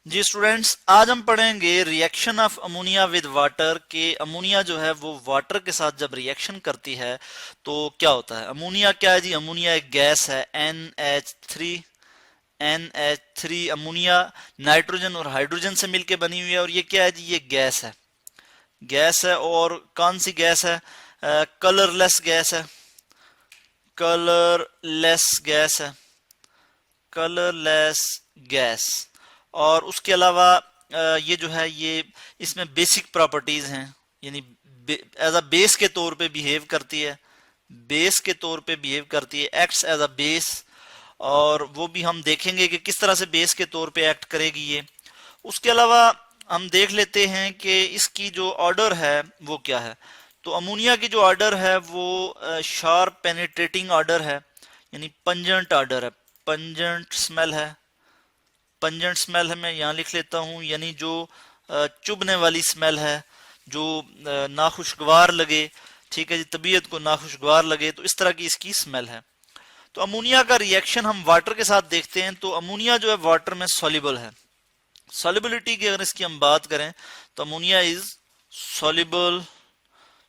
जी students, आज हम पढ़ेंगे reaction of ammonia with water के अमोनिया जो है वो वाटर के साथ जब रिएक्शन करती है तो क्या होता है। अमोनिया क्या है जी? अमोनिया एक गैस है NH3 अमोनिया नाइट्रोजन और हाइड्रोजन से मिलके बनी हुई है। और ये क्या है जी? ये गैस है। और कौन सी गैस है? कलरलेस गैस है। कलरलेस गैस है। Colourless gas. और उसके अलावा ये जो है ये इसमें बेसिक प्रॉपर्टीज हैं, यानी एज अ बेस के तौर पे बिहेव करती है। बेस के तौर पे बिहेव करती है, एक्ट्स एज अ बेस। और वो भी हम देखेंगे कि किस तरह से बेस के तौर पे एक्ट करेगी ये। उसके अलावा हम देख लेते हैं कि इसकी जो ऑर्डर है वो क्या है। तो अमोनिया की जो ऑर्डर है वो शार्प पेनिट्रेटिंग ऑर्डर है, यानी पंजेंट ऑर्डर है। पंजेंट स्मेल है। पंजेंट स्मेल है, मैं यहाँ लिख लेता हूँ, यानी जो चुभने वाली स्मेल है, जो नाखुशगवार लगे। ठीक है जी, तबीयत को नाखुशगवार लगे, तो इस तरह की इसकी स्मेल है। तो अमोनिया का रिएक्शन हम वाटर के साथ देखते हैं। तो अमोनिया जो है वाटर में सॉल्युबल है। सॉल्युबिलिटी की अगर इसकी हम बात करें तो ammonia is soluble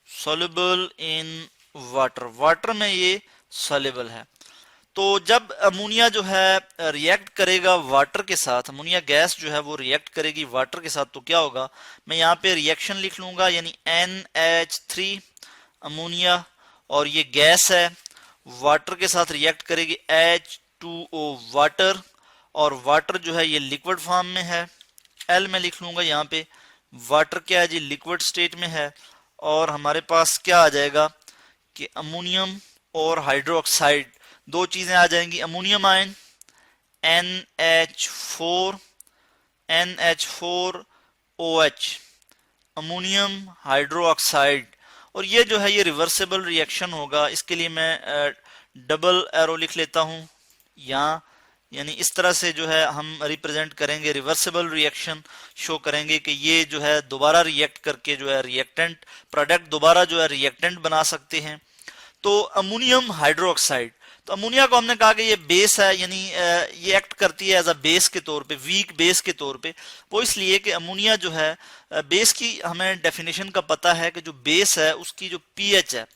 soluble in water. Water में ये सॉल्युबल है। तो जब अमोनिया जो है रिएक्ट करेगा वाटर के साथ, अमोनिया गैस जो है वो रिएक्ट करेगी वाटर के साथ, तो क्या होगा? मैं यहाँ पे रिएक्शन लिख लूंगा, यानी NH3 अमोनिया, और ये गैस है, वाटर के साथ रिएक्ट करेगी H2O वाटर। और वाटर जो है ये लिक्विड फॉर्म में है, L में लिख लूंगा यहाँ पे। वाटर क्या है जी? लिक्विड स्टेट में है। और हमारे पास क्या आ जाएगा कि अमोनियम और हाइड्रोक्साइड दो चीजें आ जाएंगी। Ammonium ion NH4 NH4OH, ammonium hydroxide. और ये जो है ये रिवर्सिबल रिएक्शन होगा। इसके लिए मैं डबल एरो लिख लेता हूं यहाँ, यानी इस तरह से जो है हम रिप्रेजेंट करेंगे रिवर्सिबल रिएक्शन, शो करेंगे कि ये जो है दोबारा रिएक्ट करके जो है रिएक्टेंट प्रोडक्ट दोबारा जो है रिएक्टेंट बना सकते हैं। तो अमोनियम हाइड्रोक्साइड, तो अमोनिया को हमने कहा कि ये बेस है, यानी ये एक्ट करती है एज अ बेस के तौर पे, वीक बेस के तौर पे। वो इसलिए कि अमोनिया जो है बेस की हमें डेफिनेशन का पता है कि जो बेस है उसकी जो पीएच है,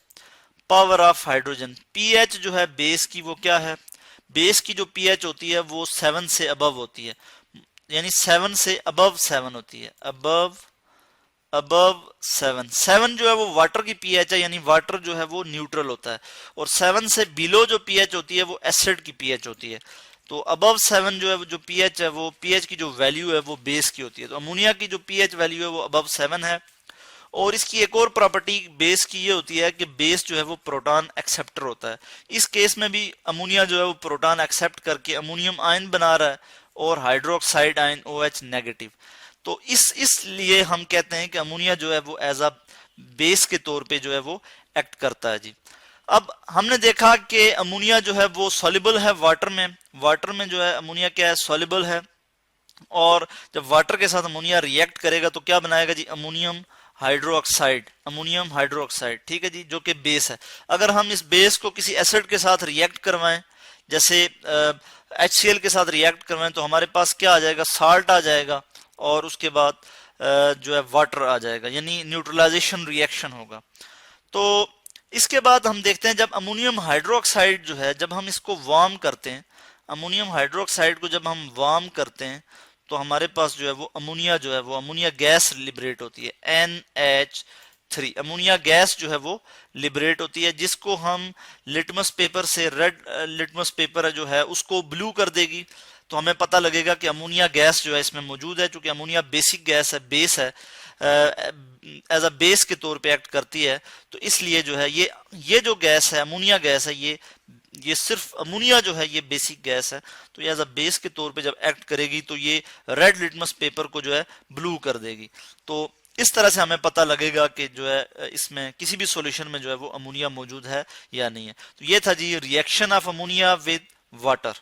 पावर ऑफ हाइड्रोजन, पीएच जो है बेस की वो क्या है? बेस की जो पीएच होती है वो 7 से अबव होती है, यानी 7 से अबव 7 होती है। अबव 7 जो है वो वाटर की पीएच है, यानी वाटर जो है वो न्यूट्रल होता है। और 7 से बिलो जो पीएच होती है वो एसिड की पीएच होती है। तो अबव 7 जो है जो पीएच है वो पीएच की जो वैल्यू है वो बेस की होती है। तो अमोनिया की जो पीएच वैल्यू है वो अबव 7 है। और इसकी एक और प्रॉपर्टी बेस की ये होती है कि बेस जो है वो प्रोटॉन एक्सेप्टर होता है। इस केस में भी अमोनिया जो है वो प्रोटॉन एक्सेप्ट करके अमोनियम आयन बना रहा है और हाइड्रोक्साइड आयन OH नेगेटिव। तो इसलिए हम कहते हैं कि अमोनिया जो है वो एज अ बेस के तौर पे जो है वो एक्ट करता है जी। अब हमने देखा कि अमोनिया जो है वो सॉल्युबल है वाटर में। वाटर में जो है अमोनिया क्या है? सॉल्युबल है। और जब वाटर के साथ अमोनिया रिएक्ट करेगा तो क्या बनाएगा जी? Ammonium hydroxide. अमोनियम हाइड्रोक्साइड, ठीक है जी, जो कि बेस है। अगर हम इस बेस को किसी एसिड के साथ रिएक्ट करवाएं, जैसे HCl के साथ रिएक्ट करवाएं, तो हमारे पास क्या आ जाएगा? साल्ट आ जाएगा। और उसके बाद जो है वाटर आ जाएगा, यानी न्यूट्रलाइजेशन रिएक्शन होगा। तो इसके बाद हम देखते हैं जब अमोनियम हाइड्रोक्साइड जो है, जब हम इसको वार्म करते हैं, अमोनियम हाइड्रोक्साइड को जब हम वार्म करते हैं, तो हमारे पास जो है वो अमोनिया जो है वो अमोनिया गैस लिबरेट होती है, NH3 अमोनिया गैस जो है वो लिबरेट होती है, जिसको हम लिटमस पेपर से, रेड लिटमस पेपर जो है उसको ब्लू कर देगी। तो हमें पता लगेगा कि अमोनिया गैस जो है इसमें मौजूद है। चूंकि अमोनिया बेसिक गैस है, बेस है, एज अ बेस के तौर पे एक्ट करती है, तो इसलिए जो है ये जो गैस है, अमोनिया गैस है, ये सिर्फ अमोनिया जो है ये बेसिक गैस है। तो ये एज अ बेस के तौर पे जब एक्ट करेगी तो ये रेड लिटमस पेपर को जो है ब्लू कर देगी। तो इस तरह से हमें पता लगेगा कि जो है इसमें किसी भी सॉल्यूशन में जो है वो अमोनिया मौजूद है या नहीं है। तो ये था जी reaction of ammonia with water.